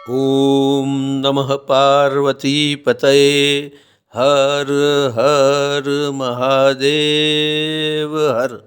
ॐ नमः पार्वतीपतये हर हर महादेव हर।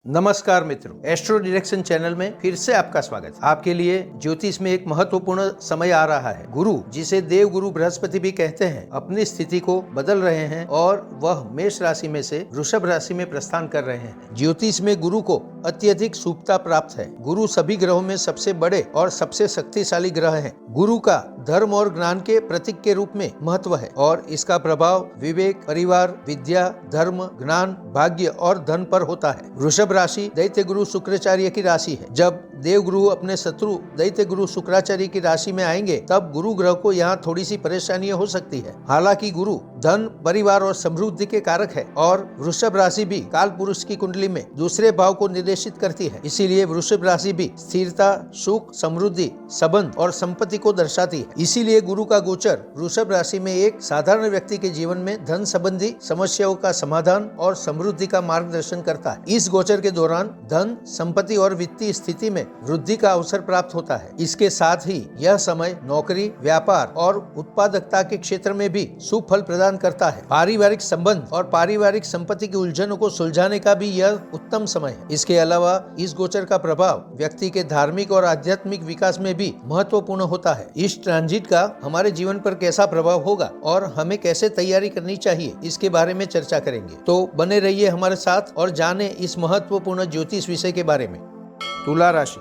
नमस्कार मित्रों, एस्ट्रो डायरेक्शन चैनल में फिर से आपका स्वागत है। आपके लिए ज्योतिष में एक महत्वपूर्ण समय आ रहा है। गुरु, जिसे देव गुरु बृहस्पति भी कहते हैं, अपनी स्थिति को बदल रहे हैं और वह मेष राशि में से वृषभ राशि में प्रस्थान कर रहे हैं। ज्योतिष में गुरु को अत्यधिक शुभता प्राप्त है। गुरु सभी ग्रहों में सबसे बड़े और सबसे शक्तिशाली ग्रह है। गुरु का धर्म और ज्ञान के प्रतीक के रूप में महत्व है और इसका प्रभाव विवेक, परिवार, विद्या, धर्म, ज्ञान, भाग्य और धन पर होता है। वृषभ राशि दैत्य गुरु शुक्राचार्य की राशि है। जब देव गुरु अपने शत्रु दैत्य गुरु शुक्राचार्य की राशि में आएंगे, तब गुरु ग्रह को यहाँ थोड़ी सी परेशानियां हो सकती है। हालांकि गुरु धन, परिवार और समृद्धि के कारक है और वृषभ राशि भी काल पुरुष की कुंडली में दूसरे भाव को निर्देशित करती है। इसीलिए वृषभ राशि भी स्थिरता, सुख, समृद्धि, संबंध और संपत्ति को दर्शाती है। इसीलिए गुरु का गोचर वृषभ राशि में एक साधारण व्यक्ति के जीवन में धन संबंधी समस्याओं का समाधान और समृद्धि का मार्गदर्शन करता है। इस गोचर के दौरान धन, संपत्ति और वित्तीय स्थिति में वृद्धि का अवसर प्राप्त होता है। इसके साथ ही यह समय नौकरी, व्यापार और उत्पादकता के क्षेत्र में भी शुभ फल प्रदान करता है। पारिवारिक संबंध और पारिवारिक संपत्ति की उलझनों को सुलझाने का भी यह उत्तम समय है। इसके अलावा इस गोचर का प्रभाव व्यक्ति के धार्मिक और आध्यात्मिक विकास में भी महत्वपूर्ण होता है। इस ट्रांजिट का हमारे जीवन पर कैसा प्रभाव होगा और हमें कैसे तैयारी करनी चाहिए, इसके बारे में चर्चा करेंगे। तो बने रहिए हमारे साथ और जाने इस महत्वपूर्ण ज्योतिष विषय के बारे में। तुला राशि।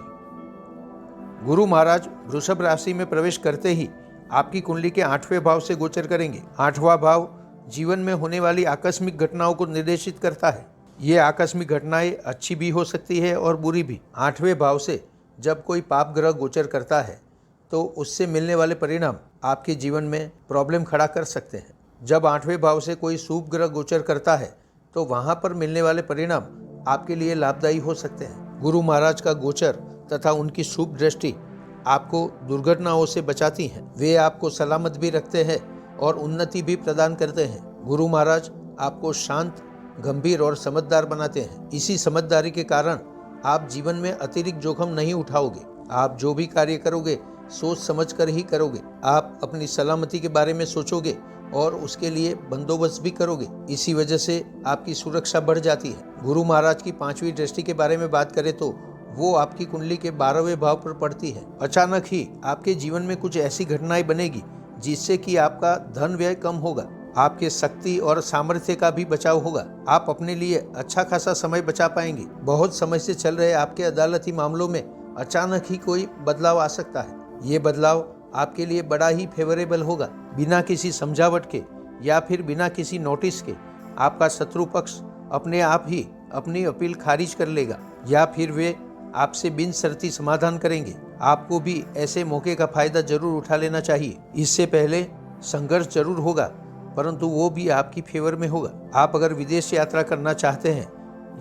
गुरु महाराज वृषभ राशि में प्रवेश करते ही आपकी कुंडली के 8वें भाव से गोचर करेंगे। 8वां भाव जीवन में होने वाली आकस्मिक घटनाओं को निर्देशित करता है। ये आकस्मिक घटनाएं अच्छी भी हो सकती है और बुरी भी। 8वें भाव से जब कोई पाप ग्रह गोचर करता है तो उससे मिलने वाले परिणाम आपके जीवन में प्रॉब्लम खड़ा कर सकते हैं। जब 8वें भाव से कोई शुभ ग्रह गोचर करता है तो वहाँ पर मिलने वाले परिणाम आपके लिए लाभदायी हो सकते हैं। गुरु महाराज का गोचर तथा उनकी शुभ दृष्टि आपको दुर्घटनाओं से बचाती हैं। वे आपको सलामत भी रखते हैं और उन्नति भी प्रदान करते हैं। गुरु महाराज आपको शांत, गंभीर और समझदार बनाते हैं। इसी समझदारी के कारण आप जीवन में अतिरिक्त जोखिम नहीं उठाओगे। आप जो भी कार्य करोगे सोच समझ कर ही करोगे। आप अपनी सलामती के बारे में सोचोगे और उसके लिए बंदोबस्त भी करोगे। इसी वजह से आपकी सुरक्षा बढ़ जाती है। गुरु महाराज की 5वीं दृष्टि के बारे में बात करें तो वो आपकी कुंडली के 12वें भाव पर पड़ती है। अचानक ही आपके जीवन में कुछ ऐसी घटनाएं बनेगी जिससे कि आपका धन व्यय कम होगा। आपके शक्ति और सामर्थ्य का भी बचाव होगा। आप अपने लिए अच्छा खासा समय बचा पाएंगे। बहुत समय से चल रहे आपके अदालती मामलों में अचानक ही कोई बदलाव आ सकता है। ये बदलाव आपके लिए बड़ा ही फेवरेबल होगा। बिना किसी समझावट के या फिर बिना किसी नोटिस के आपका शत्रु पक्ष अपने आप ही अपनी अपील खारिज कर लेगा या फिर वे आपसे बिन शर्ती समाधान करेंगे। आपको भी ऐसे मौके का फायदा जरूर उठा लेना चाहिए। इससे पहले संघर्ष जरूर होगा, परंतु वो भी आपकी फेवर में होगा। आप अगर विदेश यात्रा करना चाहते हैं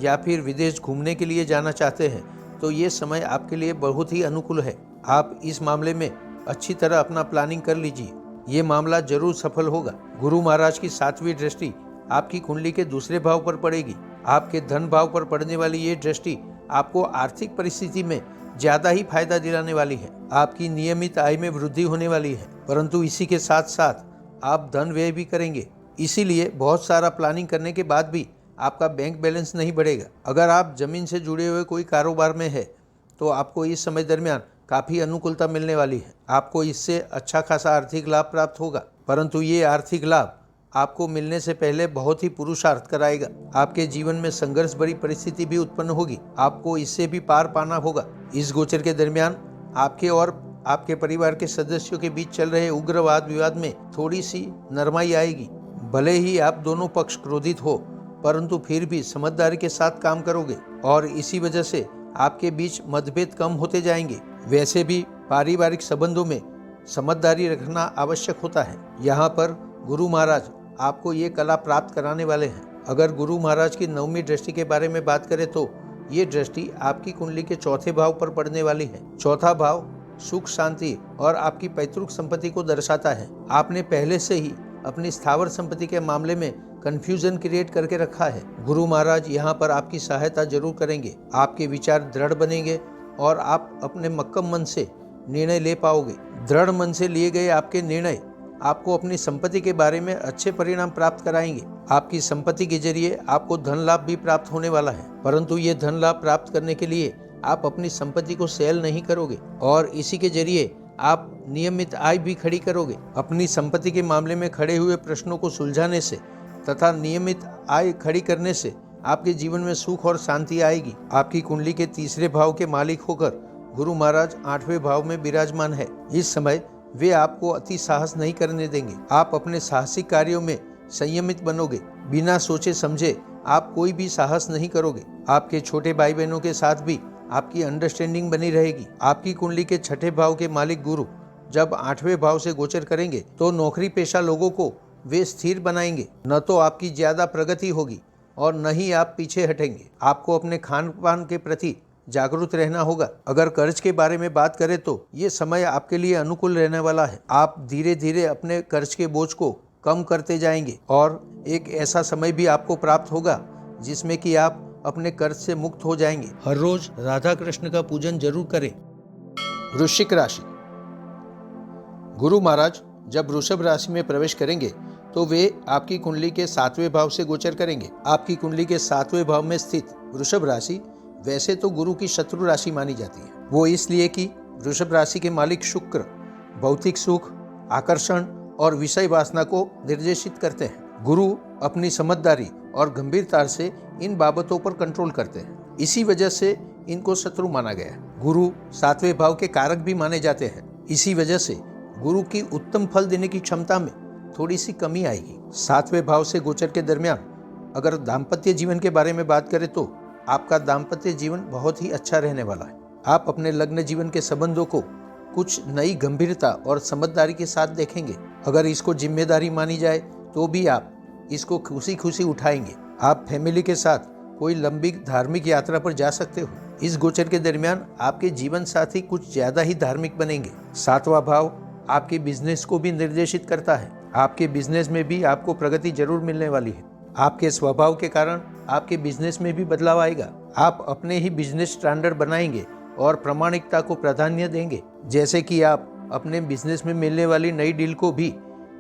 या फिर विदेश घूमने के लिए जाना चाहते हैं तो ये समय आपके लिए बहुत ही अनुकूल है। आप इस मामले में अच्छी तरह अपना प्लानिंग कर लीजिए। ये मामला जरूर सफल होगा। गुरु महाराज की 7वीं दृष्टि आपकी कुंडली के दूसरे भाव पर पड़ेगी। आपके धन भाव पर पड़ने वाली ये दृष्टि आपको आर्थिक परिस्थिति में ज्यादा ही फायदा दिलाने वाली है। आपकी नियमित आय में वृद्धि होने वाली है, परंतु इसी के साथ साथ आप धन व्यय भी करेंगे। इसीलिए बहुत सारा प्लानिंग करने के बाद भी आपका बैंक बैलेंस नहीं बढ़ेगा। अगर आप जमीन से जुड़े हुए कोई कारोबार में है तो आपको इस समय दरमियान काफ़ी अनुकूलता मिलने वाली है। आपको इससे अच्छा खासा आर्थिक लाभ प्राप्त होगा, परंतु ये आर्थिक लाभ आपको मिलने से पहले बहुत ही पुरुषार्थ कराएगा। आपके जीवन में संघर्ष भरी परिस्थिति भी उत्पन्न होगी। आपको इससे भी पार पाना होगा। इस गोचर के दरमियान आपके और आपके परिवार के सदस्यों के बीच चल रहे उग्र वाद विवाद में थोड़ी सी नरमाई आएगी। भले ही आप दोनों पक्ष क्रोधित हो, परंतु फिर भी समझदारी के साथ काम करोगे और इसी वजह से आपके बीच मतभेद कम होते जाएंगे। वैसे भी पारिवारिक संबंधों में समझदारी रखना आवश्यक होता है। यहाँ पर गुरु महाराज आपको ये कला प्राप्त कराने वाले हैं। अगर गुरु महाराज की 9वीं दृष्टि के बारे में बात करें तो ये दृष्टि आपकी कुंडली के 4थे भाव पर पड़ने वाली है। 4था भाव सुख, शांति और आपकी पैतृक संपत्ति को दर्शाता है। आपने पहले से ही अपनी स्थावर संपत्ति के मामले में कंफ्यूजन क्रिएट करके रखा है। गुरु महाराज यहाँ पर आपकी सहायता जरूर करेंगे। आपके विचार दृढ़ बनेंगे और आप अपने मक्कम मन से निर्णय ले पाओगे। दृढ़ मन से लिए गए आपके निर्णय आपको अपनी संपत्ति के बारे में अच्छे परिणाम प्राप्त कराएंगे। आपकी संपत्ति के जरिए आपको धन लाभ भी प्राप्त होने वाला है, परंतु ये धन लाभ प्राप्त करने के लिए आप अपनी संपत्ति को सेल नहीं करोगे और इसी के जरिए आप नियमित आय भी खड़ी करोगे। अपनी संपत्ति के मामले में खड़े हुए प्रश्नों को सुलझाने से तथा नियमित आय खड़ी करने से आपके जीवन में सुख और शांति आएगी। आपकी कुंडली के तीसरे भाव के मालिक होकर गुरु महाराज 8वें भाव में विराजमान है। इस समय वे आपको अति साहस नहीं करने देंगे। आप अपने साहसिक कार्यों में संयमित बनोगे। बिना सोचे समझे आप कोई भी साहस नहीं करोगे। आपके छोटे भाई बहनों के साथ भी आपकी अंडरस्टैंडिंग बनी रहेगी। आपकी कुंडली के छठे भाव के मालिक गुरु जब 8वें भाव से गोचर करेंगे तो नौकरी पेशा लोगों को वे स्थिर बनाएंगे। न तो आपकी ज्यादा प्रगति होगी और न ही आप पीछे हटेंगे। आपको अपने खान पान के प्रति जागरूक रहना होगा। अगर कर्ज के बारे में बात करें तो ये समय आपके लिए अनुकूल रहने वाला है। आप धीरे धीरे अपने कर्ज के बोझ को कम करते जाएंगे और एक ऐसा समय भी आपको प्राप्त होगा जिसमें कि आप अपने कर्ज से मुक्त हो जाएंगे। हर रोज राधा कृष्ण का पूजन जरूर करें। वृश्चिक राशि। गुरु महाराज जब वृषभ राशि में प्रवेश करेंगे तो वे आपकी कुंडली के 7वें भाव से गोचर करेंगे। आपकी कुंडली के 7वें भाव में स्थित वृषभ राशि वैसे तो गुरु की शत्रु राशि मानी जाती है। वो इसलिए कि वृषभ राशि के मालिक शुक्र भौतिक सुख, आकर्षण और विषय वासना को निर्देशित करते हैं। गुरु अपनी समझदारी और गंभीरता से इन बाबतों पर कंट्रोल करते हैं। इसी वजह से इनको शत्रु माना गया है। गुरु 7वें भाव के कारक भी माने जाते हैं। इसी वजह से गुरु की उत्तम फल देने की क्षमता में थोड़ी सी कमी आएगी। 7वें भाव से गोचर के दरमियान अगर दाम्पत्य जीवन के बारे में बात करें तो आपका दाम्पत्य जीवन बहुत ही अच्छा रहने वाला है। आप अपने लग्न जीवन के संबंधों को कुछ नई गंभीरता और समझदारी के साथ देखेंगे। अगर इसको जिम्मेदारी मानी जाए तो भी आप इसको खुशी खुशी उठाएंगे। आप फैमिली के साथ कोई लंबी धार्मिक यात्रा पर जा सकते हो। इस गोचर के दरमियान आपके जीवन साथी कुछ ज्यादा ही धार्मिक बनेंगे। 7वां भाव आपके बिजनेस को भी निर्देशित करता है। आपके बिजनेस में भी आपको प्रगति जरूर मिलने वाली है। आपके स्वभाव के कारण आपके बिजनेस में भी बदलाव आएगा। आप अपने ही बिजनेस स्टैंडर्ड बनाएंगे और प्रामाणिकता को प्राधान्य देंगे। जैसे कि आप अपने बिजनेस में मिलने वाली नई डील को भी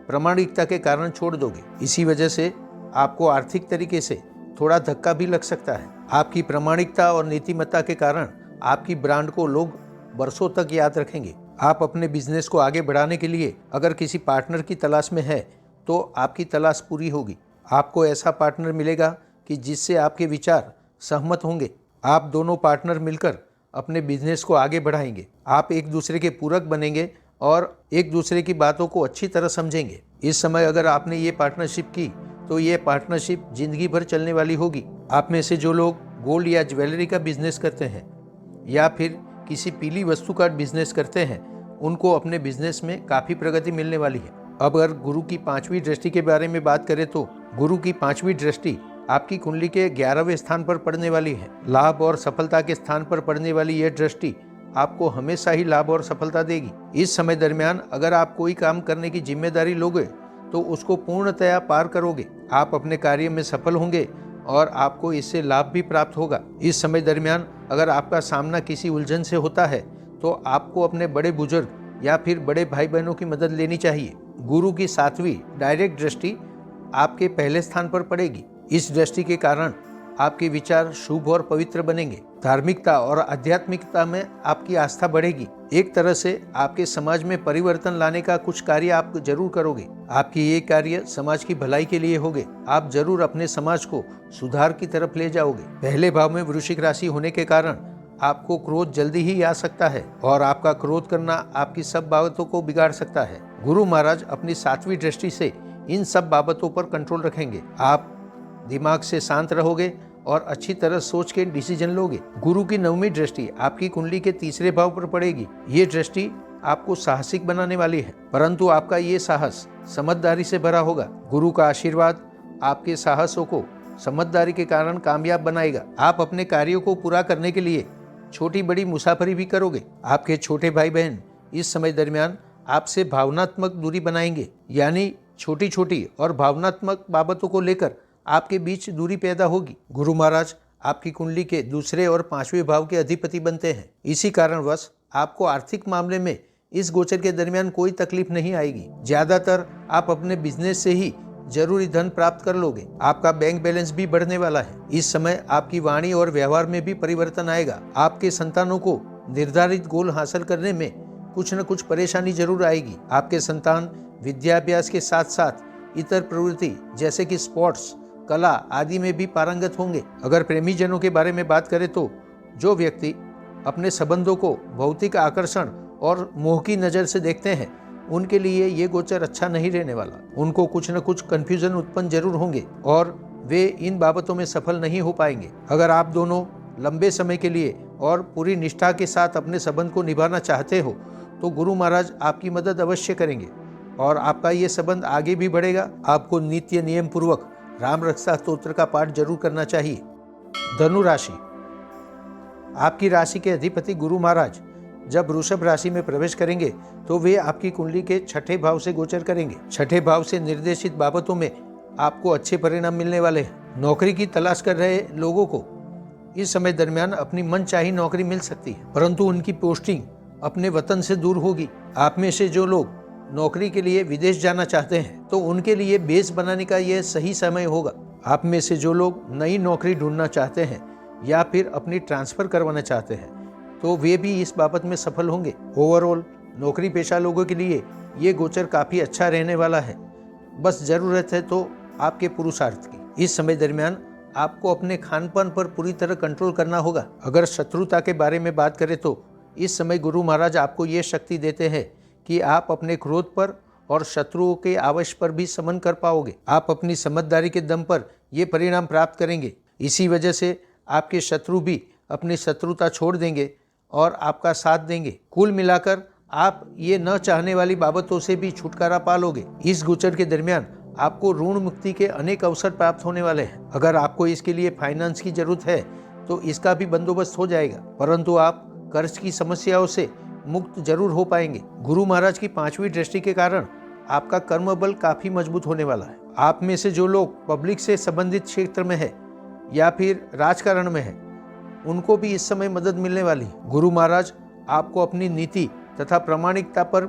प्रामाणिकता के कारण छोड़ दोगे। इसी वजह से आपको आर्थिक तरीके से थोड़ा धक्का भी लग सकता है। आपकी प्रामाणिकता और नीतिमत्ता के कारण आपकी ब्रांड को लोग बरसों तक याद रखेंगे। आप अपने बिजनेस को आगे बढ़ाने के लिए अगर किसी पार्टनर की तलाश में है तो आपकी तलाश पूरी होगी। आपको ऐसा पार्टनर मिलेगा कि जिससे आपके विचार सहमत होंगे। आप दोनों पार्टनर मिलकर अपने बिजनेस को आगे बढ़ाएंगे। आप एक दूसरे के पूरक बनेंगे और एक दूसरे की बातों को अच्छी तरह समझेंगे। इस समय अगर आपने ये पार्टनरशिप की तो ये पार्टनरशिप जिंदगी भर चलने वाली होगी। आप में से जो लोग गोल्ड या ज्वेलरी का बिजनेस करते हैं या फिर किसी पीली वस्तु का बिजनेस करते हैं उनको अपने बिजनेस में काफ़ी प्रगति मिलने वाली है। अब अगर गुरु की 5वीं दृष्टि के बारे में बात करें तो गुरु की 5वीं दृष्टि आपकी कुंडली के 11वें स्थान पर पड़ने वाली है। लाभ और सफलता के स्थान पर पड़ने वाली यह दृष्टि आपको हमेशा ही लाभ और सफलता देगी। इस समय दरमियान अगर आप कोई काम करने की जिम्मेदारी लोगे तो उसको पूर्णतया पार करोगे। आप अपने कार्य में सफल होंगे और आपको इससे लाभ भी प्राप्त होगा। इस समय दरमियान अगर आपका सामना किसी उलझन से होता है तो आपको अपने बड़े बुजुर्ग या फिर बड़े भाई बहनों की मदद लेनी चाहिए। गुरु की 7वीं डायरेक्ट दृष्टि आपके पहले स्थान पर पड़ेगी। इस दृष्टि के कारण आपके विचार शुभ और पवित्र बनेंगे। धार्मिकता और आध्यात्मिकता में आपकी आस्था बढ़ेगी। एक तरह से आपके समाज में परिवर्तन लाने का कुछ कार्य आप जरूर करोगे। आपके ये कार्य समाज की भलाई के लिए होंगे। आप जरूर अपने समाज को सुधार की तरफ ले जाओगे। पहले भाव में वृश्चिक राशि होने के कारण आपको क्रोध जल्दी ही आ सकता है और आपका क्रोध करना आपकी सब बाबतों को बिगाड़ सकता है। गुरु महाराज अपनी 7वीं दृष्टि से इन सब बाबतों पर कंट्रोल रखेंगे। आप दिमाग से शांत रहोगे और अच्छी तरह सोच के डिसीजन लोगे। गुरु की 9वीं दृष्टि आपकी कुंडली के 3रे भाव पर पड़ेगी। ये दृष्टि आपको साहसिक बनाने वाली है, परंतु आपका ये साहस समझदारी से भरा होगा। गुरु का आशीर्वाद आपके साहसों को समझदारी के कारण कामयाब बनाएगा। आप अपने कार्यों को पूरा करने के लिए छोटी बड़ी मुसाफरी भी करोगे। आपके छोटे भाई बहन इस समय दरमियान आपसे भावनात्मक दूरी बनाएंगे, यानी छोटी छोटी और भावनात्मक बाबतों को लेकर आपके बीच दूरी पैदा होगी। गुरु महाराज आपकी कुंडली के 2 और 5वें भाव के अधिपति बनते हैं। इसी कारणवश आपको आर्थिक मामले में इस गोचर के दरमियान कोई तकलीफ नहीं आएगी। ज्यादातर आप अपने बिजनेस से ही जरूरी धन प्राप्त कर लोगे। आपका बैंक बैलेंस भी बढ़ने वाला है। इस समय आपकी वाणी और व्यवहार में भी परिवर्तन आएगा। आपके संतानों को निर्धारित गोल हासिल करने में कुछ न कुछ परेशानी जरूर आएगी। आपके संतान विद्याभ्यास के साथ साथ इतर प्रवृत्ति जैसे कि स्पोर्ट्स, कला आदि में भी पारंगत होंगे। अगर प्रेमी जनों के बारे में बात करें तो जो व्यक्ति अपने संबंधों को भौतिक आकर्षण और मोह की नज़र से देखते हैं, उनके लिए ये गोचर अच्छा नहीं रहने वाला। उनको कुछ न कुछ कंफ्यूजन उत्पन्न जरूर होंगे और वे इन बाबतों में सफल नहीं हो पाएंगे। अगर आप दोनों लंबे समय के लिए और पूरी निष्ठा के साथ अपने संबंध को निभाना चाहते हो तो गुरु महाराज आपकी मदद अवश्य करेंगे और आपका ये संबंध आगे भी बढ़ेगा। आपको नित्य नियम पूर्वक राम रक्षा स्तोत्र का पाठ जरूर करना चाहिए। धनु राशि, आपकी राशि के अधिपति गुरु महाराज जब वृषभ राशि में प्रवेश करेंगे तो वे आपकी कुंडली के छठे भाव से गोचर करेंगे। छठे भाव से निर्देशित बाबतों में आपको अच्छे परिणाम मिलने वाले हैं। नौकरी की तलाश कर रहे लोगों को इस समय दरमियान अपनी मनचाही नौकरी मिल सकती है, परंतु उनकी पोस्टिंग अपने वतन से दूर होगी। आप में से जो लोग नौकरी के लिए विदेश जाना चाहते हैं तो उनके लिए बेस बनाने का यह सही समय होगा। आप में से जो लोग नई नौकरी ढूंढना चाहते हैं या फिर अपनी ट्रांसफर करवाना चाहते हैं तो वे भी इस बाबत में सफल होंगे। ओवरऑल नौकरी पेशा लोगों के लिए ये गोचर काफ़ी अच्छा रहने वाला है। बस ज़रूरत है तो आपके पुरुषार्थ की। इस समय दरमियान आपको अपने खान पान पर पूरी तरह कंट्रोल करना होगा। अगर शत्रुता के बारे में बात करें तो इस समय गुरु महाराज आपको ये शक्ति देते हैं कि आप अपने क्रोध पर और शत्रुओं के आवेश पर भी समन कर पाओगे। आप अपनी समझदारी के दम पर ये परिणाम प्राप्त करेंगे। इसी वजह से आपके शत्रु भी अपनी शत्रुता छोड़ देंगे और आपका साथ देंगे। कुल मिलाकर आप ये न चाहने वाली बाबतों से भी छुटकारा पा लोगे। इस गोचर के दरमियान आपको ऋण मुक्ति के अनेक अवसर प्राप्त होने वाले हैं। अगर आपको इसके लिए फाइनेंस की जरूरत है तो इसका भी बंदोबस्त हो जाएगा, परंतु आप कर्ज की समस्याओं से मुक्त जरूर हो पाएंगे। गुरु महाराज की 5वीं दृष्टि के कारण आपका कर्म बल काफी मजबूत होने वाला है। आप में से जो लोग पब्लिक से संबंधित क्षेत्र में है या फिर राजकारण में है, उनको भी इस समय मदद मिलने वाली है। गुरु महाराज आपको अपनी नीति तथा प्रामाणिकता पर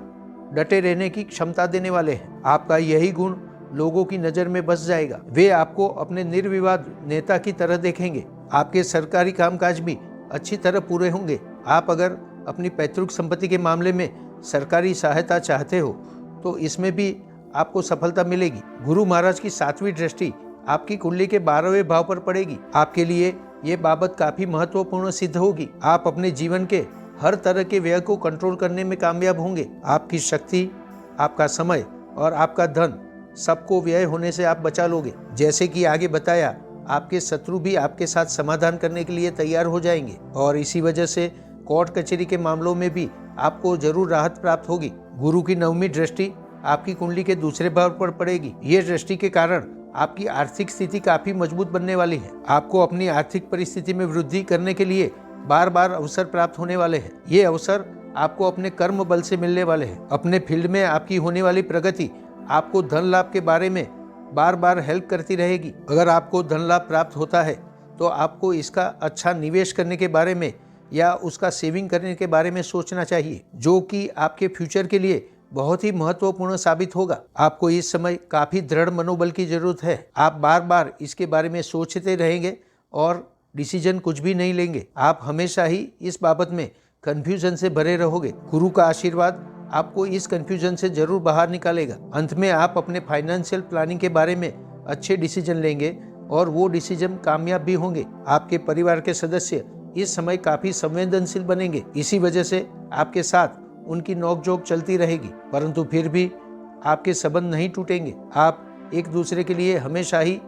डटे रहने की क्षमता देने वाले हैं। आपका यही गुण लोगों की नजर में बस जाएगा। वे आपको अपने निर्विवाद नेता की तरह देखेंगे। आपके सरकारी कामकाज भी अच्छी तरह पूरे होंगे। आप अगर अपनी पैतृक संपत्ति के मामले में सरकारी सहायता चाहते हो तो इसमें भी आपको सफलता मिलेगी। गुरु महाराज की 7वीं दृष्टि आपकी कुंडली के 12वें भाव पर पड़ेगी। आपके लिए ये बाबत काफी महत्वपूर्ण सिद्ध होगी। आप अपने जीवन के हर तरह के व्यय को कंट्रोल करने में कामयाब होंगे। आपकी शक्ति, आपका समय और आपका धन सबको व्यय होने से आप बचा लोगे। जैसे कि आगे बताया, आपके शत्रु भी आपके साथ समाधान करने के लिए तैयार हो जाएंगे और इसी वजह से कोर्ट कचहरी के मामलों में भी आपको जरूर राहत प्राप्त होगी। गुरु की 9वीं दृष्टि आपकी कुंडली के दूसरे भाव पर पड़ेगी। ये दृष्टि के कारण आपकी आर्थिक स्थिति काफी मजबूत बनने वाली है। आपको अपनी आर्थिक परिस्थिति में वृद्धि करने के लिए बार बार अवसर प्राप्त होने वाले हैं। ये अवसर आपको अपने कर्म बल से मिलने वाले हैं। अपने फील्ड में आपकी होने वाली प्रगति आपको धन लाभ के बारे में बार बार हेल्प करती रहेगी। अगर आपको धन लाभ प्राप्त होता है तो आपको इसका अच्छा निवेश करने के बारे में या उसका सेविंग करने के बारे में सोचना चाहिए, जो कि आपके फ्यूचर के लिए बहुत ही महत्वपूर्ण साबित होगा। आपको इस समय काफी दृढ़ मनोबल की जरूरत है। आप बार बार इसके बारे में सोचते रहेंगे और डिसीजन कुछ भी नहीं लेंगे। आप हमेशा ही इस बाबत में कंफ्यूजन से भरे रहोगे। गुरु का आशीर्वाद आपको इस कंफ्यूजन से जरूर बाहर निकालेगा। अंत में आप अपने फाइनेंशियल प्लानिंग के बारे में अच्छे डिसीजन लेंगे और वो डिसीजन कामयाब भी होंगे। आपके परिवार के सदस्य इस समय काफी संवेदनशील बनेंगे। इसी वजह से आपके साथ उनकी नोकझोंक चलती रहेगी, परंतु फिर भी आपके संबंध नहीं टूटेंगे। आप एक दूसरे के लिए हमेशा ही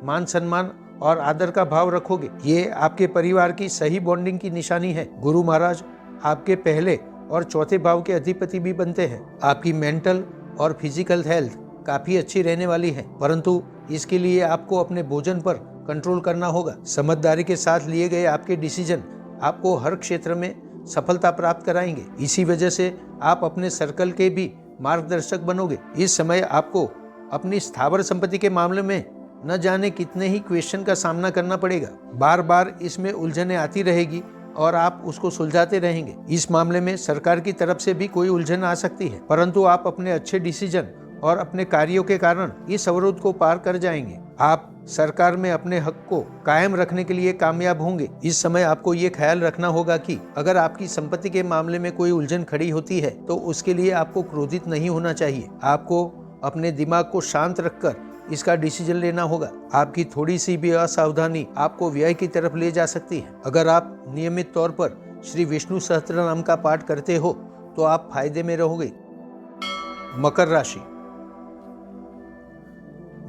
मान सम्मान और आदर का भाव रखोगे। ये आपके परिवार की सही बॉन्डिंग की निशानी है। गुरु महाराज आपके पहले और चौथे भाव के अधिपति भी बनते हैं। आपकी मेंटल और फिजिकल हेल्थ काफी अच्छी रहने वाली है, परंतु इसके लिए आपको अपने भोजन पर कंट्रोल करना होगा। समझदारी के साथ लिए गए आपके डिसीजन आपको हर क्षेत्र में सफलता प्राप्त कराएंगे। इसी वजह से आप अपने सर्कल के भी मार्गदर्शक बनोगे। इस समय आपको अपनी स्थावर संपत्ति के मामले में न जाने कितने ही क्वेश्चन का सामना करना पड़ेगा। बार बार इसमें उलझने आती रहेगी और आप उसको सुलझाते रहेंगे। इस मामले में सरकार की तरफ से भी कोई उलझन आ सकती है, परंतु आप अपने अच्छे डिसीजन और अपने कार्यों के कारण इस अवरोध को पार कर जाएंगे। आप सरकार में अपने हक को कायम रखने के लिए कामयाब होंगे। इस समय आपको ये ख्याल रखना होगा कि अगर आपकी संपत्ति के मामले में कोई उलझन खड़ी होती है तो उसके लिए आपको क्रोधित नहीं होना चाहिए। आपको अपने दिमाग को शांत रखकर इसका डिसीजन लेना होगा। आपकी थोड़ी सी भी असावधानी आपको व्यय की तरफ ले जा सकती है। अगर आप नियमित तौर पर श्री विष्णु सहस्त्रनाम का पाठ करते हो तो आप फायदे में रहोगे। मकर राशि।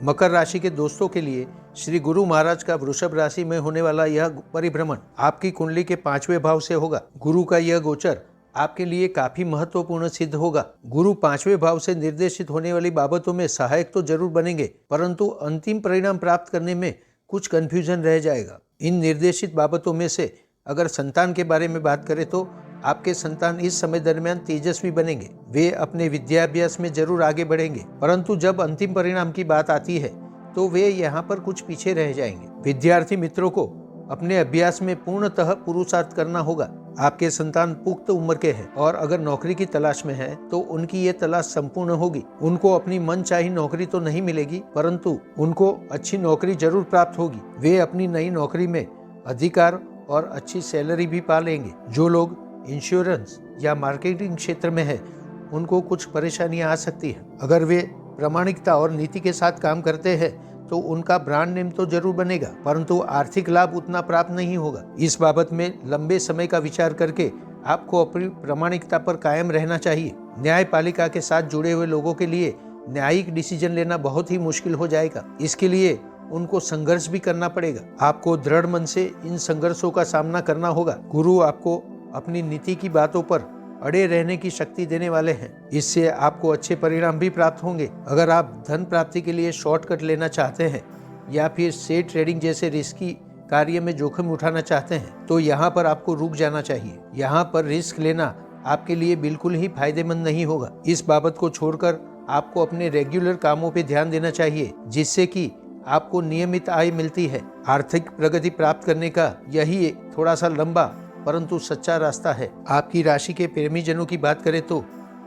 मकर राशि के दोस्तों के लिए श्री गुरु महाराज का वृषभ राशि में होने वाला यह परिभ्रमण आपकी कुंडली के 5वें भाव से होगा। गुरु का यह गोचर आपके लिए काफी महत्वपूर्ण सिद्ध होगा। गुरु 5वें भाव से निर्देशित होने वाली बाबतों में सहायक तो जरूर बनेंगे, परंतु अंतिम परिणाम प्राप्त करने में कुछ कंफ्यूजन रह जाएगा। इन निर्देशित बाबतों में से अगर संतान के बारे में बात करें तो आपके संतान इस समय दरमियान तेजस्वी बनेंगे। वे अपने विद्याभ्यास में जरूर आगे बढ़ेंगे, परंतु जब अंतिम परिणाम की बात आती है तो वे यहाँ पर कुछ पीछे रह जाएंगे। विद्यार्थी मित्रों को अपने अभ्यास में पूर्णतः पुरुषार्थ करना होगा। आपके संतान पुख्त उम्र के हैं और अगर नौकरी की तलाश में है तो उनकी ये तलाश संपूर्ण होगी। उनको अपनी मनचाही नौकरी तो नहीं मिलेगी, परंतु उनको अच्छी नौकरी जरूर प्राप्त होगी। वे अपनी नई नौकरी में अधिकार और अच्छी सैलरी भी पा लेंगे। जो लोग इंश्योरेंस या मार्केटिंग क्षेत्र में है उनको कुछ परेशानियां आ सकती है। अगर वे प्रामाणिकता और नीति के साथ काम करते हैं तो उनका ब्रांड नेम तो जरूर बनेगा, परंतु आर्थिक लाभ उतना प्राप्त नहीं होगा। इस बाबत में लंबे समय का विचार करके आपको अपनी प्रामाणिकता पर कायम रहना चाहिए। न्यायपालिका के साथ जुड़े हुए लोगों के लिए न्यायिक डिसीजन लेना बहुत ही मुश्किल हो जाएगा। इसके लिए उनको संघर्ष भी करना पड़ेगा। आपको दृढ़ मन से इन संघर्षों का सामना करना होगा। गुरु आपको अपनी नीति की बातों पर अड़े रहने की शक्ति देने वाले हैं। इससे आपको अच्छे परिणाम भी प्राप्त होंगे। अगर आप धन प्राप्ति के लिए शॉर्टकट लेना चाहते हैं या फिर शेयर ट्रेडिंग जैसे रिस्की कार्य में जोखिम उठाना चाहते हैं तो यहाँ पर आपको रुक जाना चाहिए। यहाँ पर रिस्क लेना आपके लिए बिल्कुल ही फायदेमंद नहीं होगा। इस बाबत को छोड़कर आपको अपने रेगुलर कामों पर ध्यान देना चाहिए, जिससे कि आपको नियमित आय मिलती है। आर्थिक प्रगति प्राप्त करने का यही थोड़ा सा लंबा परंतु सच्चा रास्ता है। आपकी राशि के प्रेमीजनों की बात करें तो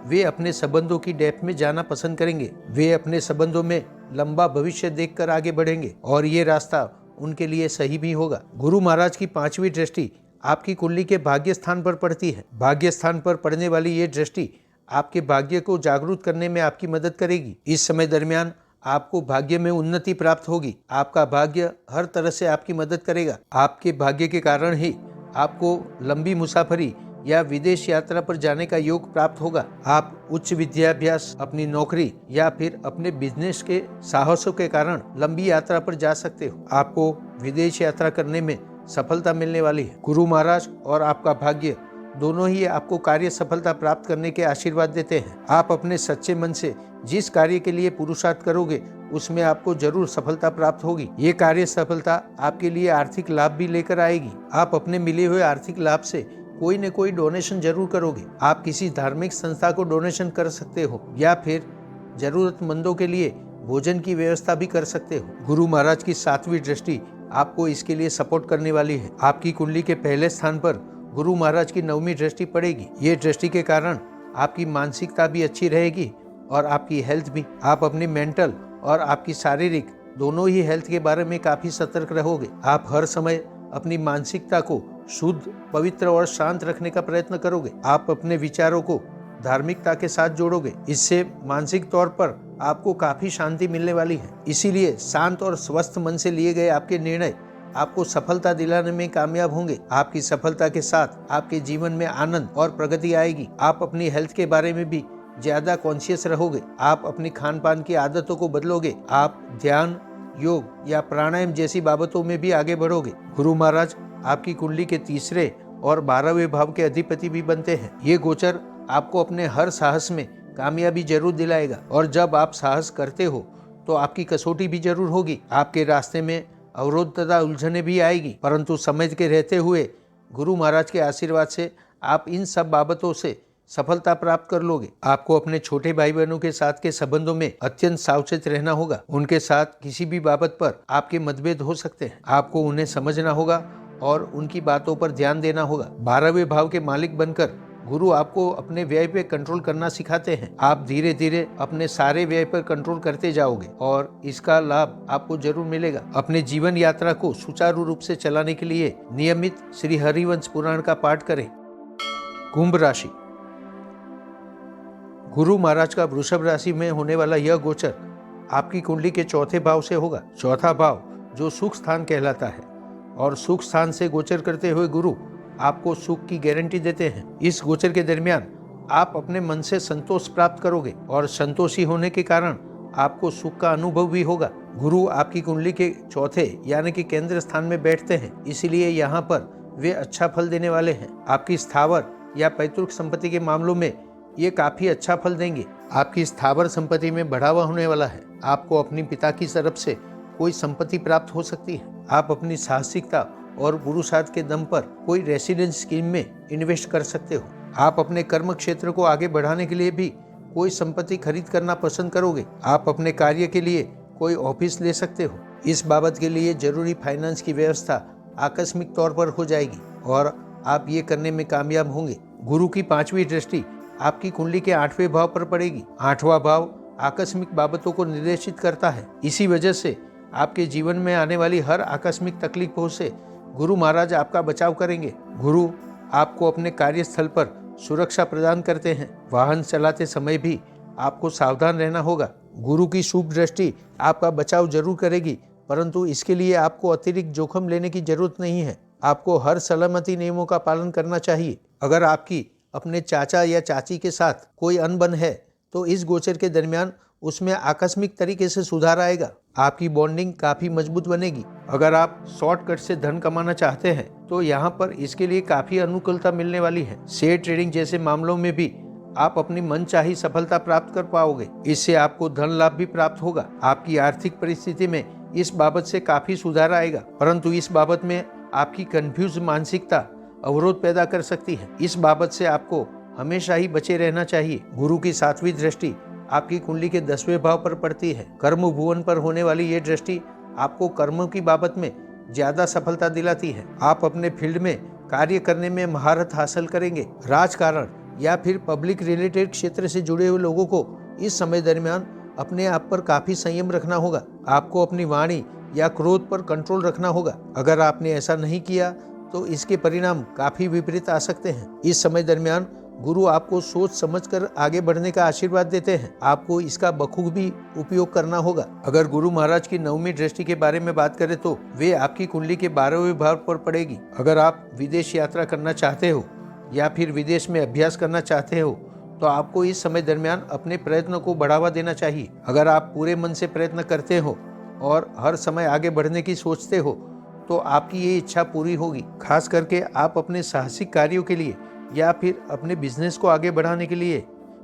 वे अपने संबंधों की डेप्थ में जाना पसंद करेंगे। वे अपने संबंधों में लंबा भविष्य देखकर आगे बढ़ेंगे और ये रास्ता उनके लिए सही भी होगा। गुरु महाराज की 5वीं दृष्टि आपकी कुंडली के भाग्य स्थान पर पड़ती है। भाग्य स्थान पर पड़ने वाली ये दृष्टि आपके भाग्य को जागरूक करने में आपकी मदद करेगी। इस समय दरमियान आपको भाग्य में उन्नति प्राप्त होगी। आपका भाग्य हर तरह से आपकी मदद करेगा। आपके भाग्य के कारण ही आपको लंबी मुसाफरी या विदेश यात्रा पर जाने का योग प्राप्त होगा। आप उच्च विद्याभ्यास, अपनी नौकरी या फिर अपने बिजनेस के साहसों के कारण लंबी यात्रा पर जा सकते हो। आपको विदेश यात्रा करने में सफलता मिलने वाली है। गुरु महाराज और आपका भाग्य दोनों ही आपको कार्य सफलता प्राप्त करने के आशीर्वाद देते हैं। आप अपने सच्चे मन से जिस कार्य के लिए पुरुषार्थ करोगे उसमें आपको जरूर सफलता प्राप्त होगी। ये कार्य सफलता आपके लिए आर्थिक लाभ भी लेकर आएगी। आप अपने मिले हुए आर्थिक लाभ से कोई न कोई डोनेशन जरूर करोगे। आप किसी धार्मिक संस्था को डोनेशन कर सकते हो या फिर जरूरतमंदों के लिए भोजन की व्यवस्था भी कर सकते हो। गुरु महाराज की 7वीं दृष्टि आपको इसके लिए सपोर्ट करने वाली है। आपकी कुंडली के पहले स्थान पर गुरु महाराज की 9वीं दृष्टि पड़ेगी। ये दृष्टि के कारण आपकी मानसिकता भी अच्छी रहेगी और आपकी हेल्थ भी। आप अपनी मेंटल और आपकी शारीरिक दोनों ही हेल्थ के बारे में काफी सतर्क रहोगे। आप हर समय अपनी मानसिकता को शुद्ध, पवित्र और शांत रखने का प्रयत्न करोगे। आप अपने विचारों को धार्मिकता के साथ जोड़ोगे। इससे मानसिक तौर पर आपको काफी शांति मिलने वाली है। इसीलिए शांत और स्वस्थ मन से लिए गए आपके निर्णय आपको सफलता दिलाने में कामयाब होंगे। आपकी सफलता के साथ आपके जीवन में आनंद और प्रगति आएगी। आप अपनी हेल्थ के बारे में भी ज्यादा कॉन्शियस रहोगे। आप अपनी खान पान की आदतों को बदलोगे। आप ध्यान, योग या प्राणायाम जैसी बाबतों में भी आगे बढ़ोगे। गुरु महाराज आपकी कुंडली के 3रे और 12वें भाव के अधिपति भी बनते हैं। ये गोचर आपको अपने हर साहस में कामयाबी जरूर दिलाएगा और जब आप साहस करते हो तो आपकी कसौटी भी जरूर होगी। आपके रास्ते में अवरोध तथा उलझने भी आएगी, परंतु समझ के रहते हुए गुरु महाराज के आशीर्वाद से आप इन सब बाबतों से सफलता प्राप्त कर लोगे। आपको अपने छोटे भाई बहनों के साथ के संबंधों में अत्यंत सावचेत रहना होगा। उनके साथ किसी भी बाबत पर आपके मतभेद हो सकते हैं। आपको उन्हें समझना होगा और उनकी बातों पर ध्यान देना होगा। 12वें भाव के मालिक बनकर गुरु आपको अपने व्यय पे कंट्रोल करना सिखाते हैं। आप धीरे धीरे अपने सारे व्यय पर कंट्रोल करते जाओगे और इसका लाभ आपको जरूर मिलेगा। अपने जीवन यात्रा को सुचारू रूप से चलाने के लिए नियमित श्री हरिवंश पुराण का पाठ करें। कुंभ राशि। गुरु महाराज का वृषभ राशि में होने वाला यह गोचर आपकी कुंडली के चौथे भाव से होगा। चौथा भाव जो सुख स्थान कहलाता है और सुख स्थान से गोचर करते हुए गुरु आपको सुख की गारंटी देते हैं। इस गोचर के दरमियान आप अपने मन से संतोष प्राप्त करोगे और संतोषी होने के कारण आपको सुख का अनुभव भी होगा। गुरु आपकी कुंडली के चौथे यानी कि केंद्र स्थान में बैठते हैं, इसीलिए यहाँ पर वे अच्छा फल देने वाले हैं। आपकी स्थावर या पैतृक संपत्ति के मामलों में ये काफी अच्छा फल देंगे। आपकी स्थावर संपत्ति में बढ़ावा होने वाला है। आपको अपनी पिता की तरफ से कोई संपत्ति प्राप्त हो सकती है। आप अपनी साहसिकता और पुरुषार्थ के दम पर कोई रेसिडेंस स्कीम में इन्वेस्ट कर सकते हो। आप अपने कर्म क्षेत्र को आगे बढ़ाने के लिए भी कोई संपत्ति खरीद करना पसंद करोगे। आप अपने कार्य के लिए कोई ऑफिस ले सकते हो। इस बाबत के लिए जरूरी फाइनेंस की व्यवस्था आकस्मिक तौर पर हो जाएगी और आप ये करने में कामयाब होंगे। गुरु की 5वीं दृष्टि आपकी कुंडली के 8वें भाव पर पड़ेगी। 8वां भाव आकस्मिक बाबतों को निर्देशित करता है। इसी वजह से आपके जीवन में आने वाली हर आकस्मिक तकलीफों से गुरु महाराज आपका बचाव करेंगे। गुरु आपको अपने कार्यस्थल पर सुरक्षा प्रदान करते हैं। वाहन चलाते समय भी आपको सावधान रहना होगा। गुरु की शुभ दृष्टि आपका बचाव जरूर करेगी, परंतु इसके लिए आपको अतिरिक्त जोखिम लेने की जरूरत नहीं है। आपको हर सलामती नियमों का पालन करना चाहिए। अगर आपकी अपने चाचा या चाची के साथ कोई अनबन है तो इस गोचर के दरमियान उसमें आकस्मिक तरीके से सुधार आएगा। आपकी बॉन्डिंग काफी मजबूत बनेगी। अगर आप शॉर्टकट से धन कमाना चाहते हैं तो यहाँ पर इसके लिए काफी अनुकूलता मिलने वाली है। शेयर ट्रेडिंग जैसे मामलों में भी आप अपनी मनचाही सफलता प्राप्त कर पाओगे। इससे आपको धन लाभ भी प्राप्त होगा। आपकी आर्थिक परिस्थिति में इस बाबत से काफी सुधार आएगा, परंतु इस बाबत में आपकी कंफ्यूज मानसिकता अवरोध पैदा कर सकती है। इस बाबत से आपको हमेशा ही बचे रहना चाहिए। गुरु की 7वीं दृष्टि आपकी कुंडली के 10वें भाव पर पड़ती है। कर्म भुवन पर होने वाली ये दृष्टि आपको कर्मों की बाबत में ज्यादा सफलता दिलाती है। आप अपने फील्ड में कार्य करने में महारत हासिल करेंगे। राजकारण या फिर पब्लिक रिलेटेड क्षेत्र से जुड़े हुए लोगों को इस समय दरमियान अपने आप पर काफी संयम रखना होगा। आपको अपनी वाणी या क्रोध पर कंट्रोल रखना होगा। अगर आपने ऐसा नहीं किया तो इसके परिणाम काफी विपरीत आ सकते हैं। इस समय दरमियान गुरु आपको सोच समझकर आगे बढ़ने का आशीर्वाद देते हैं। आपको इसका बखूबी उपयोग करना होगा। अगर गुरु महाराज की 9वीं दृष्टि के बारे में बात करें तो वे आपकी कुंडली के 12वें भाव पर पड़ेगी। अगर आप विदेश यात्रा करना चाहते हो या फिर विदेश में अभ्यास करना चाहते हो तो आपको इस समय दरमियान अपने प्रयत्न को बढ़ावा देना चाहिए। अगर आप पूरे मन से प्रयत्न करते हो और हर समय आगे बढ़ने की सोचते हो तो आपकी ये इच्छा पूरी होगी। खास करके आप अपने साहसिक कार्यों के लिए या फिर अपने बिजनेस को आगे बढ़ाने के लिए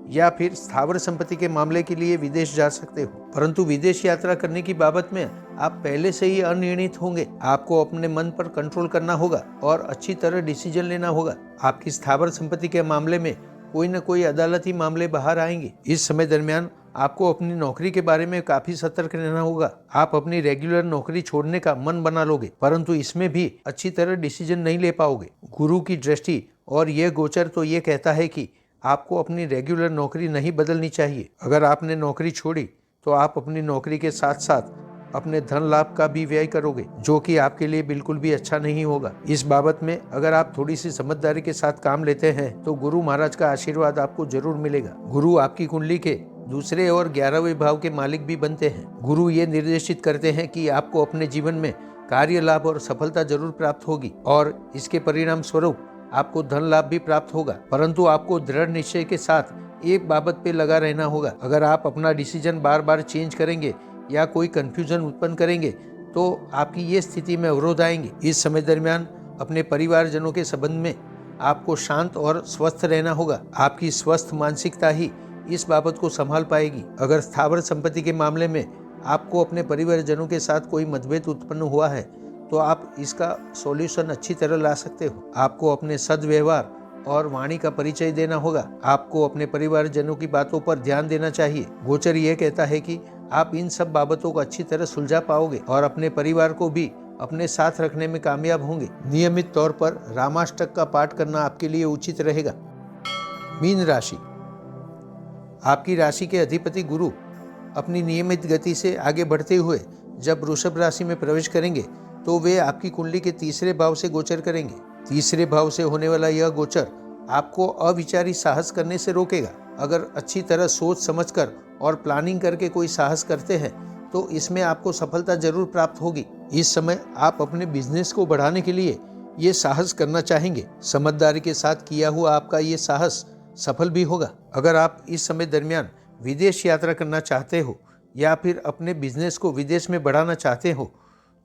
या फिर स्थावर संपत्ति के मामले के लिए विदेश जा सकते हो, परंतु विदेश यात्रा करने की बाबत में आप पहले से ही अनिर्णित होंगे। आपको अपने मन पर कंट्रोल करना होगा और अच्छी तरह डिसीजन लेना होगा। आपकी स्थावर संपत्ति के मामले में कोई न कोई अदालती मामले बाहर आएंगे। इस समय दरमियान आपको अपनी नौकरी के बारे में काफी सतर्क रहना होगा। आप अपनी रेगुलर नौकरी छोड़ने का मन बना लोगे, परंतु इसमें भी अच्छी तरह डिसीजन नहीं ले पाओगे। गुरु की दृष्टि और यह गोचर तो ये कहता है कि आपको अपनी रेगुलर नौकरी नहीं बदलनी चाहिए। अगर आपने नौकरी छोड़ी तो आप अपनी नौकरी के साथ साथ अपने धन लाभ का भी व्यय करोगे, जो कि आपके लिए बिल्कुल भी अच्छा नहीं होगा। इस बाबत में अगर आप थोड़ी सी समझदारी के साथ काम लेते हैं तो गुरु महाराज का आशीर्वाद आपको जरूर मिलेगा। गुरु आपकी कुंडली के दूसरे और 11वें भाव के मालिक भी बनते हैं। गुरु ये निर्देशित करते हैं कि आपको अपने जीवन में कार्य लाभ और सफलता जरूर प्राप्त होगी और इसके परिणाम स्वरूप आपको धन लाभ भी प्राप्त होगा, परंतु आपको दृढ़ निश्चय के साथ एक बाबत पे लगा रहना होगा। अगर आप अपना डिसीजन बार बार चेंज करेंगे या कोई कंफ्यूजन उत्पन्न करेंगे तो आपकी ये स्थिति में अवरोध आएंगे। इस समय दरमियान अपने परिवारजनों के संबंध में आपको शांत और स्वस्थ रहना होगा। आपकी स्वस्थ मानसिकता ही इस बाबत को संभाल पाएगी। अगर स्थावर संपत्ति के मामले में आपको अपने परिवारजनों के साथ कोई मतभेद उत्पन्न हुआ है तो आप इसका सॉल्यूशन अच्छी तरह ला सकते हो। आपको अपने सद्व्यवहार और वाणी का परिचय देना होगा। आपको अपने परिवारजनों की बातों पर ध्यान देना चाहिए। गोचर यह कहता है कि आप इन सब बाबतों को अच्छी तरह सुलझा पाओगे और अपने परिवार को भी अपने साथ रखने में कामयाब होंगे। नियमित तौर पर रामाष्टक का पाठ करना आपके लिए उचित रहेगा। मीन राशि, आपकी राशि के अधिपति गुरु अपनी नियमित गति से आगे बढ़ते हुए जब वृषभ राशि में प्रवेश करेंगे तो वे आपकी कुंडली के तीसरे भाव से गोचर करेंगे। तीसरे भाव से होने वाला यह गोचर आपको अविचारी साहस करने से रोकेगा। अगर अच्छी तरह सोच समझकर और प्लानिंग करके कोई साहस करते हैं तो इसमें आपको सफलता जरूर प्राप्त होगी। इस समय आप अपने बिजनेस को बढ़ाने के लिए ये साहस करना चाहेंगे। समझदारी के साथ किया हुआ आपका ये साहस सफल भी होगा। अगर आप इस समय दरमियान विदेश यात्रा करना चाहते हो या फिर अपने बिजनेस को विदेश में बढ़ाना चाहते हो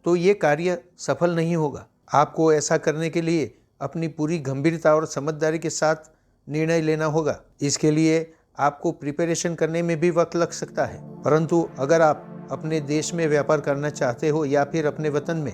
तो ये कार्य सफल नहीं होगा। आपको ऐसा करने के लिए अपनी पूरी गंभीरता और समझदारी के साथ निर्णय लेना होगा। इसके लिए आपको प्रिपरेशन करने में भी वक्त लग सकता है, परंतु अगर आप अपने देश में व्यापार करना चाहते हो या फिर अपने वतन में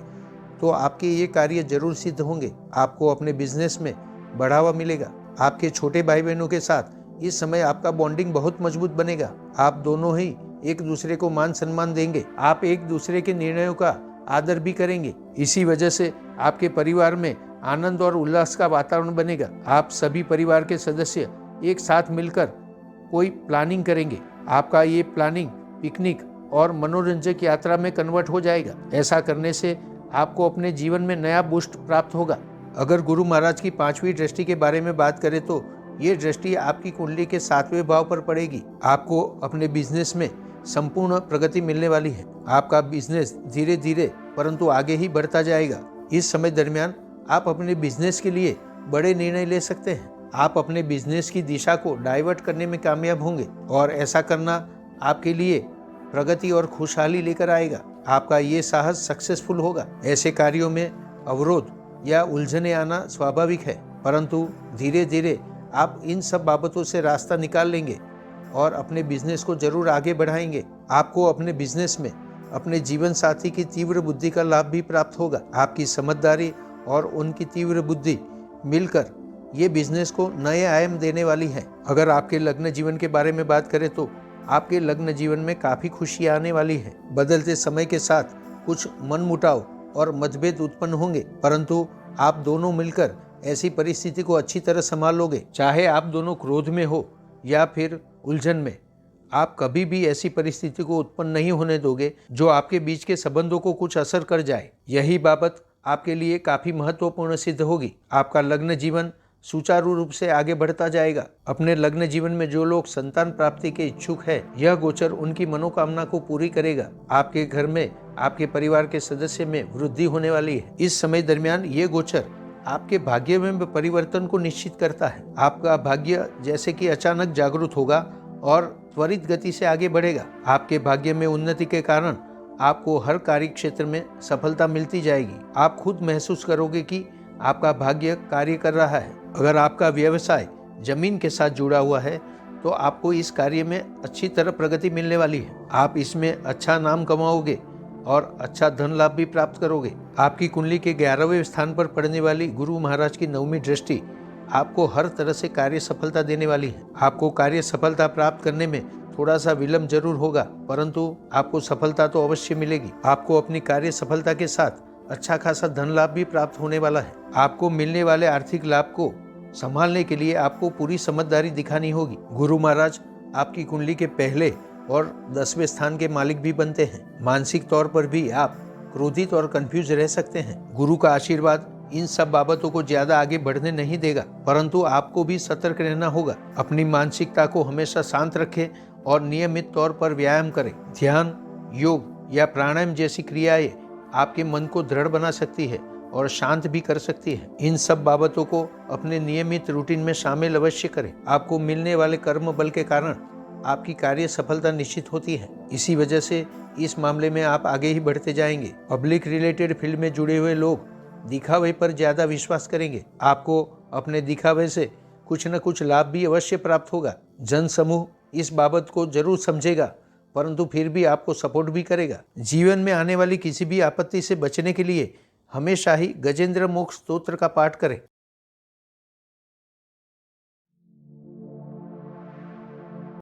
तो आपके ये कार्य जरूर सिद्ध होंगे। आपको अपने बिजनेस में बढ़ावा मिलेगा। आपके छोटे भाई बहनों के साथ इस समय आपका बॉन्डिंग बहुत मजबूत बनेगा। आप दोनों ही एक दूसरे को मान सम्मान देंगे। आप एक दूसरे के निर्णयों का आदर भी करेंगे। इसी वजह से आपके परिवार में आनंद और उल्लास का वातावरण बनेगा। आप सभी परिवार के सदस्य एक साथ मिलकर कोई प्लानिंग करेंगे। आपका ये प्लानिंग पिकनिक और मनोरंजक यात्रा में कन्वर्ट हो जाएगा। ऐसा करने से आपको अपने जीवन में नया बूस्ट प्राप्त होगा। अगर गुरु महाराज की 5वीं दृष्टि के बारे में बात करें तो ये दृष्टि आपकी कुंडली के 7वें भाव पर पड़ेगी। आपको अपने बिजनेस में संपूर्ण प्रगति मिलने वाली है। आपका बिजनेस धीरे धीरे परंतु आगे ही बढ़ता जाएगा। इस समय दरमियान आप अपने बिजनेस के लिए बड़े निर्णय ले सकते हैं। आप अपने बिजनेस की दिशा को डाइवर्ट करने में कामयाब होंगे और ऐसा करना आपके लिए प्रगति और खुशहाली लेकर आएगा। आपका ये साहस सक्सेसफुल होगा। ऐसे कार्यों में अवरोध या उलझने आना स्वाभाविक है, परंतु धीरे धीरे आप इन सब बाबतों से रास्ता निकाल लेंगे और अपने बिजनेस को जरूर आगे बढ़ाएंगे। आपको अपने बिजनेस में अपने जीवन साथी की तीव्र बुद्धि का लाभ भी प्राप्त होगा। आपकी समझदारी और उनकी तीव्र बुद्धि मिलकर ये बिजनेस को नए आयाम देने वाली है। अगर आपके लग्न जीवन के बारे में बात करें तो आपके लग्न जीवन में काफी खुशियां आने वाली है। बदलते समय के साथ कुछ मनमुटाव और मतभेद उत्पन्न होंगे, परंतु आप दोनों मिलकर ऐसी परिस्थिति को अच्छी तरह संभाल लोगे। चाहे आप दोनों क्रोध में हो या फिर उलझन में, आप कभी भी ऐसी परिस्थिति को उत्पन्न नहीं होने दोगे जो आपके बीच के संबंधों को कुछ असर कर जाए। यही बाबत आपके लिए काफी महत्वपूर्ण सिद्ध होगी। आपका लग्न जीवन सुचारू रूप से आगे बढ़ता जाएगा। अपने लग्न जीवन में जो लोग संतान प्राप्ति के इच्छुक है, यह गोचर उनकी मनोकामना को पूरी करेगा। आपके घर में आपके परिवार के सदस्य में वृद्धि होने वाली है। इस समय दरमियान ये गोचर आपके भाग्य में परिवर्तन को निश्चित करता है। आपका भाग्य जैसे कि अचानक जागृत होगा और त्वरित गति से आगे बढ़ेगा। आपके भाग्य में उन्नति के कारण आपको हर कार्य क्षेत्र में सफलता मिलती जाएगी। आप खुद महसूस करोगे कि आपका भाग्य कार्य कर रहा है। अगर आपका व्यवसाय जमीन के साथ जुड़ा हुआ है तो आपको इस कार्य में अच्छी तरह प्रगति मिलने वाली है। आप इसमें अच्छा नाम कमाओगे और अच्छा धन लाभ भी प्राप्त करोगे। आपकी कुंडली के 11वें स्थान पर पड़ने वाली गुरु महाराज की 9वीं दृष्टि आपको हर तरह से कार्य सफलता देने वाली है। आपको कार्य सफलता प्राप्त करने में थोड़ा सा विलंब जरूर होगा, परंतु आपको सफलता तो अवश्य मिलेगी। आपको अपनी कार्य सफलता के साथ अच्छा खासा धन लाभ भी प्राप्त होने वाला है। आपको मिलने वाले आर्थिक लाभ को संभालने के लिए आपको पूरी समझदारी दिखानी होगी। गुरु महाराज आपकी कुंडली के पहले और 10वें स्थान के मालिक भी बनते हैं। मानसिक तौर पर भी आप क्रोधित और कंफ्यूज रह सकते हैं। गुरु का आशीर्वाद इन सब बाबतों को ज्यादा आगे बढ़ने नहीं देगा, परंतु आपको भी सतर्क रहना होगा। अपनी मानसिकता को हमेशा शांत रखें और नियमित तौर पर व्यायाम करें। ध्यान, योग या प्राणायाम जैसी क्रियाएं आपके मन को दृढ़ बना सकती है और शांत भी कर सकती है। इन सब बाबतों को अपने नियमित रूटीन में शामिल अवश्य करें। आपको मिलने वाले कर्म बल के कारण आपकी कार्य सफलता निश्चित होती है। इसी वजह से इस मामले में आप आगे ही बढ़ते जाएंगे। पब्लिक रिलेटेड फील्ड में जुड़े हुए लोग दिखावे पर ज्यादा विश्वास करेंगे। आपको अपने दिखावे से कुछ न कुछ लाभ भी अवश्य प्राप्त होगा। जन समूह इस बाबत को जरूर समझेगा, परंतु फिर भी आपको सपोर्ट भी करेगा। जीवन में आने वाली किसी भी आपत्ति से बचने के लिए हमेशा ही गजेंद्र मोक्ष स्तोत्र का पाठ करें।